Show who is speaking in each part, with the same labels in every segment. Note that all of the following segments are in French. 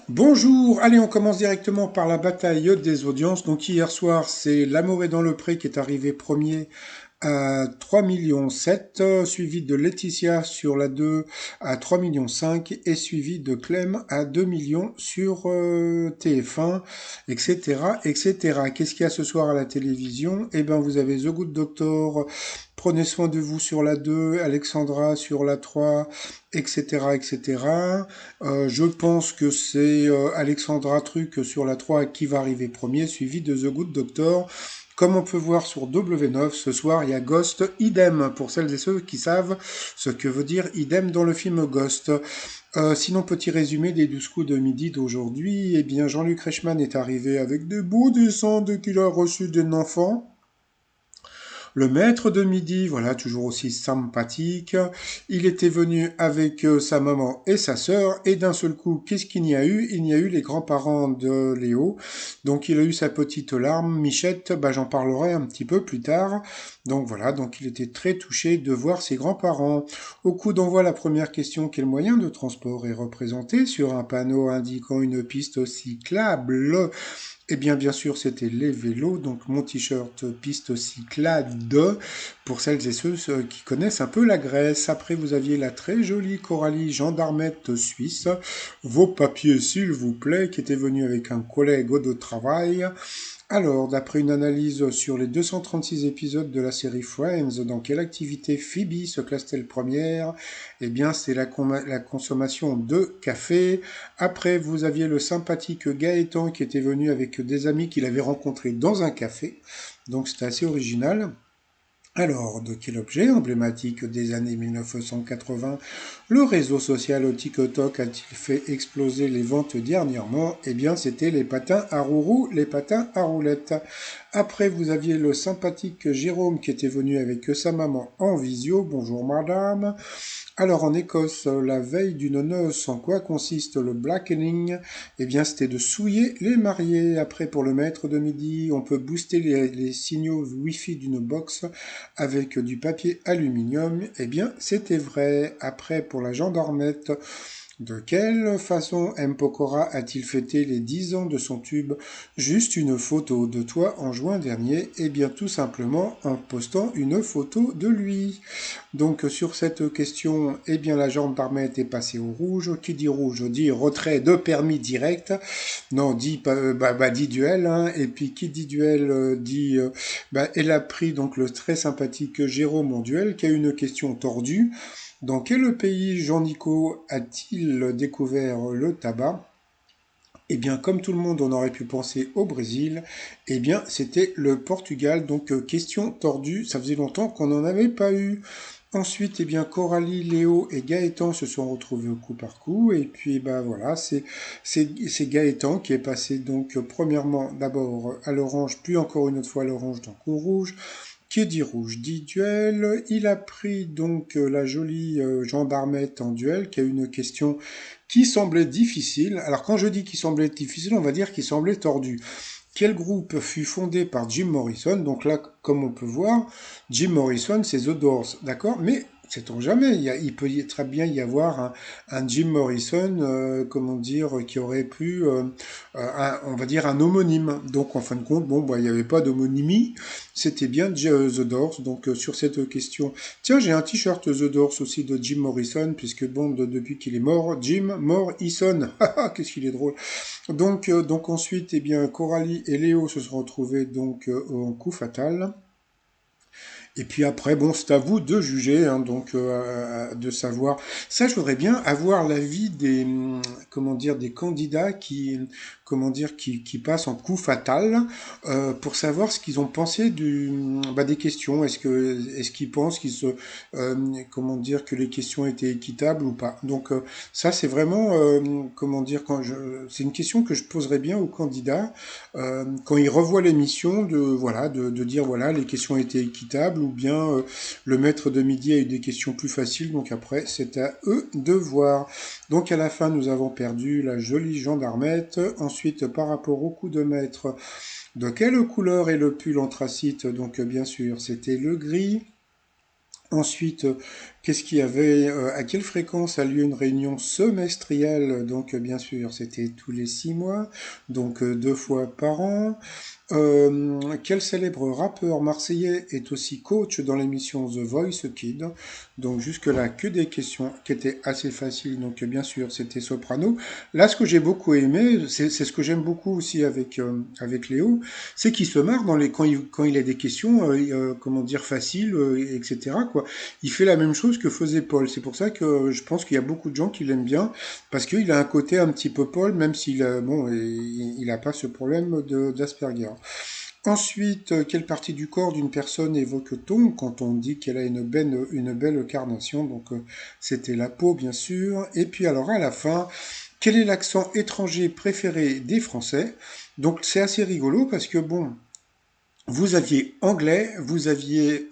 Speaker 1: Bonjour, allez on commence directement par la bataille des audiences. Donc hier soir c'est L'amour est dans le pré qui est arrivé premier à 3,7 millions, suivi de Laetitia sur la 2 à 3,5 millions et suivi de Clem à 2 millions sur TF1, etc. etc. Qu'est-ce qu'il y a ce soir à la télévision? Eh bien vous avez The Good Doctor, Prenez soin de vous sur la 2, Alexandra sur la 3, etc. etc. Je pense que c'est Alexandra Truc sur la 3 qui va arriver premier, suivi de The Good Doctor. Comme on peut voir sur W9, ce soir, il y a Ghost, idem, pour celles et ceux qui savent ce que veut dire idem dans le film Ghost. Sinon, petit résumé des 12 coups de midi d'aujourd'hui, eh bien, Jean-Luc Reichmann est arrivé avec des beaux dessins qu'il a reçus d'un enfant. Le maître de midi, voilà, toujours aussi sympathique. Il était venu avec sa maman et sa sœur, et d'un seul coup, qu'est-ce qu'il y a eu? Il y a eu les grands-parents de Léo. Donc il a eu sa petite larme. Michette, bah, j'en parlerai un petit peu plus tard. Donc voilà, donc il était très touché de voir ses grands-parents. Au coup d'envoi, la première question, quel moyen de transport est représenté sur un panneau indiquant une piste cyclable? Eh bien sûr, c'était les vélos, donc mon t-shirt piste cyclade, pour celles et ceux qui connaissent un peu la Grèce. Après, vous aviez la très jolie Coralie gendarmette suisse. Vos papiers, s'il vous plaît, qui était venu avec un collègue de travail. Alors, d'après une analyse sur les 236 épisodes de la série Friends, dans quelle activité Phoebe se classe-t-elle première? Eh bien, c'est la consommation de café. Après, vous aviez le sympathique Gaëtan qui était venu avec des amis qu'il avait rencontrés dans un café. Donc, c'était assez original. Alors, de quel objet emblématique des années 1980 le réseau social TikTok a-t-il fait exploser les ventes dernièrement? Eh bien, c'était les patins à roues, les patins à roulettes. Après, vous aviez le sympathique Jérôme qui était venu avec sa maman en visio. Bonjour madame. Alors en Écosse, la veille d'une noce, en quoi consiste le blackening? Eh bien, c'était de souiller les mariés. Après, pour le maître de midi, on peut booster les signaux Wi-Fi d'une box avec du papier aluminium. Eh bien, c'était vrai. Après, pour la gendarmette, de quelle façon M. Pokora a-t-il fêté les 10 ans de son tube? Juste une photo de toi en juin dernier? Eh bien, tout simplement en postant une photo de lui. Donc sur cette question, eh bien la gendarmerie est passée au rouge. Qui dit rouge dit retrait de permis direct. Non, dit dit duel. Hein. Et puis qui dit duel dit elle a pris donc le très sympathique Jérôme en duel qui a une question tordue. Dans quel pays Jean-Nico a-t-il découvert le tabac? Eh bien, comme tout le monde, on aurait pu penser au Brésil. Eh bien, c'était le Portugal. Donc, question tordue. Ça faisait longtemps qu'on n'en avait pas eu. Ensuite, eh bien, Coralie, Léo et Gaëtan se sont retrouvés au coup par coup. Et puis, bah voilà, c'est Gaëtan qui est passé donc premièrement d'abord à l'orange, puis encore une autre fois à l'orange, donc au rouge. Qui dit rouge dit duel. Il a pris donc la jolie gendarmette en duel, qui a une question qui semblait difficile. Alors quand je dis qui semblait difficile, on va dire qui semblait tordu. Quel groupe fut fondé par Jim Morrison? Donc là, comme on peut voir, Jim Morrison, c'est The Doors, d'accord? Mais sait-on jamais, il peut très bien y avoir un Jim Morrison, comment dire, qui aurait pu, on va dire, un homonyme. Donc en fin de compte, bon, bah, il n'y avait pas d'homonymie, c'était bien The Doors. Donc sur cette question, tiens, j'ai un t-shirt The Doors aussi de Jim Morrison, puisque bon, depuis qu'il est mort, Jim Morrison, qu'est-ce qu'il est drôle. Donc ensuite, eh bien, Coralie et Léo se sont retrouvés donc en coup fatal. Et puis après, bon, c'est à vous de juger, hein, donc de savoir. Ça, je voudrais bien avoir l'avis des, comment dire, des candidats comment dire, qui passent en coup fatal, pour savoir ce qu'ils ont pensé des questions. Est-ce qu'ils pensent comment dire, que les questions étaient équitables ou pas. Donc ça, c'est vraiment, comment dire, c'est une question que je poserais bien aux candidats quand ils revoient l'émission, de dire voilà, les questions étaient équitables ou bien le maître de midi a eu des questions plus faciles, donc après c'est à eux de voir. Donc à la fin nous avons perdu la jolie gendarmette. Ensuite par rapport au coup de maître, de quelle couleur est le pull anthracite? Donc bien sûr c'était le gris. Ensuite, Qu'est-ce qu'il y avait, à quelle fréquence a lieu une réunion semestrielle? Donc, bien sûr, c'était tous les 6 mois, donc 2 fois par an. Quel célèbre rappeur marseillais est aussi coach dans l'émission The Voice Kid? Donc jusque-là, que des questions qui étaient assez faciles. Donc bien sûr, c'était Soprano. Là, ce que j'ai beaucoup aimé, c'est ce que j'aime beaucoup aussi avec Léo, c'est qu'il se marre quand il a des questions, comment dire, faciles, etc. Quoi. Il fait la même chose que faisait Paul. C'est pour ça que je pense qu'il y a beaucoup de gens qui l'aiment bien, parce qu'il a un côté un petit peu Paul, même s'il a, bon, il a pas ce problème d'Asperger. Ensuite, quelle partie du corps d'une personne évoque-t-on quand on dit qu'elle a une belle carnation? Donc, c'était la peau, bien sûr. Et puis, alors, à la fin, quel est l'accent étranger préféré des Français? Donc, c'est assez rigolo parce que, bon, vous aviez anglais, vous aviez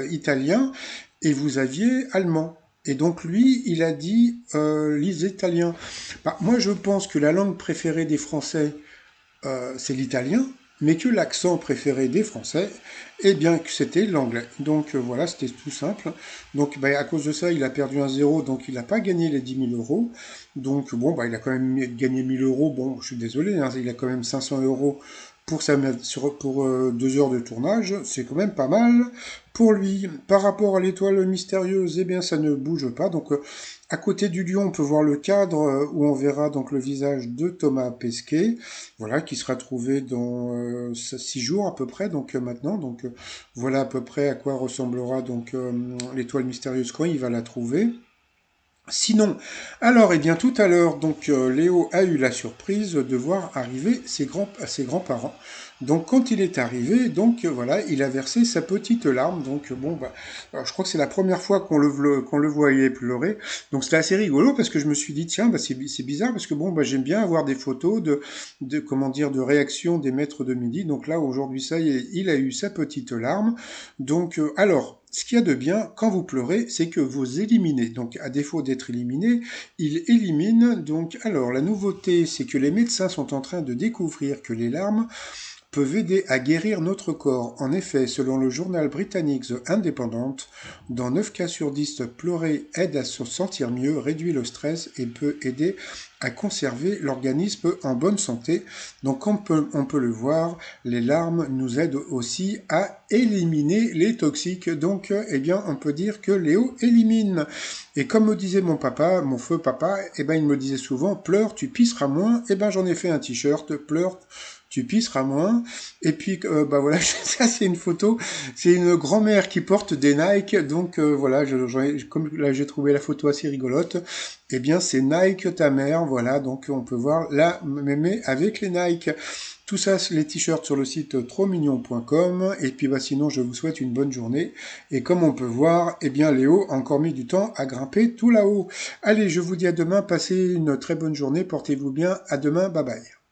Speaker 1: italien et vous aviez allemand. Et donc, lui, il a dit les Italiens. Bah, moi, je pense que la langue préférée des Français, c'est l'italien, mais que l'accent préféré des Français, eh bien que c'était l'anglais. Donc voilà, c'était tout simple. Donc bah, à cause de ça, il a perdu 1-0, donc il n'a pas gagné les 10 000 euros. Donc bon, bah, il a quand même gagné 1 000 euros. Bon, je suis désolé, hein, il a quand même 500 euros pour 2 heures de tournage. C'est quand même pas mal pour lui. Par rapport à l'étoile mystérieuse, eh bien ça ne bouge pas. Donc à côté du lion, on peut voir le cadre où on verra donc le visage de Thomas Pesquet, voilà, qui sera trouvé dans 6 jours à peu près, donc maintenant. Donc voilà à peu près à quoi ressemblera donc l'étoile mystérieuse quand il va la trouver. Sinon, alors, eh bien, tout à l'heure, donc, Léo a eu la surprise de voir arriver ses grands-parents. Donc, quand il est arrivé, donc, voilà, il a versé sa petite larme. Donc, bon, bah, alors, je crois que c'est la première fois qu'on le voyait pleurer. Donc, c'était assez rigolo parce que je me suis dit, tiens, bah, c'est bizarre parce que, bon, bah, j'aime bien avoir des photos comment dire, de réaction des maîtres de midi. Donc là, aujourd'hui, ça y est, il a eu sa petite larme. Donc, alors, ce qu'il y a de bien quand vous pleurez, c'est que vous éliminez. Donc, à défaut d'être éliminé, il élimine. Donc, alors, la nouveauté, c'est que les médecins sont en train de découvrir que les larmes peuvent aider à guérir notre corps. En effet, selon le journal britannique The Independent, dans 9 cas sur 10, pleurer aide à se sentir mieux, réduit le stress et peut aider à conserver l'organisme en bonne santé. Donc on peut le voir, les larmes nous aident aussi à éliminer les toxiques. Donc eh bien on peut dire que Léo élimine. Et comme me disait mon papa, mon feu papa, eh ben il me disait souvent pleure, tu pisseras moins. Eh ben j'en ai fait un t-shirt, pleure, tu pisseras moins. Et puis, bah voilà, ça c'est une photo, c'est une grand-mère qui porte des Nike, donc voilà, comme là j'ai trouvé la photo assez rigolote, eh bien c'est Nike ta mère, voilà, donc on peut voir la mémé avec les Nike. Tout ça, les t-shirts sur le site trotsmignon.com. Et puis bah, sinon, je vous souhaite une bonne journée. Et comme on peut voir, eh bien Léo a encore mis du temps à grimper tout là-haut. Allez, je vous dis à demain, passez une très bonne journée, portez-vous bien, à demain, bye bye.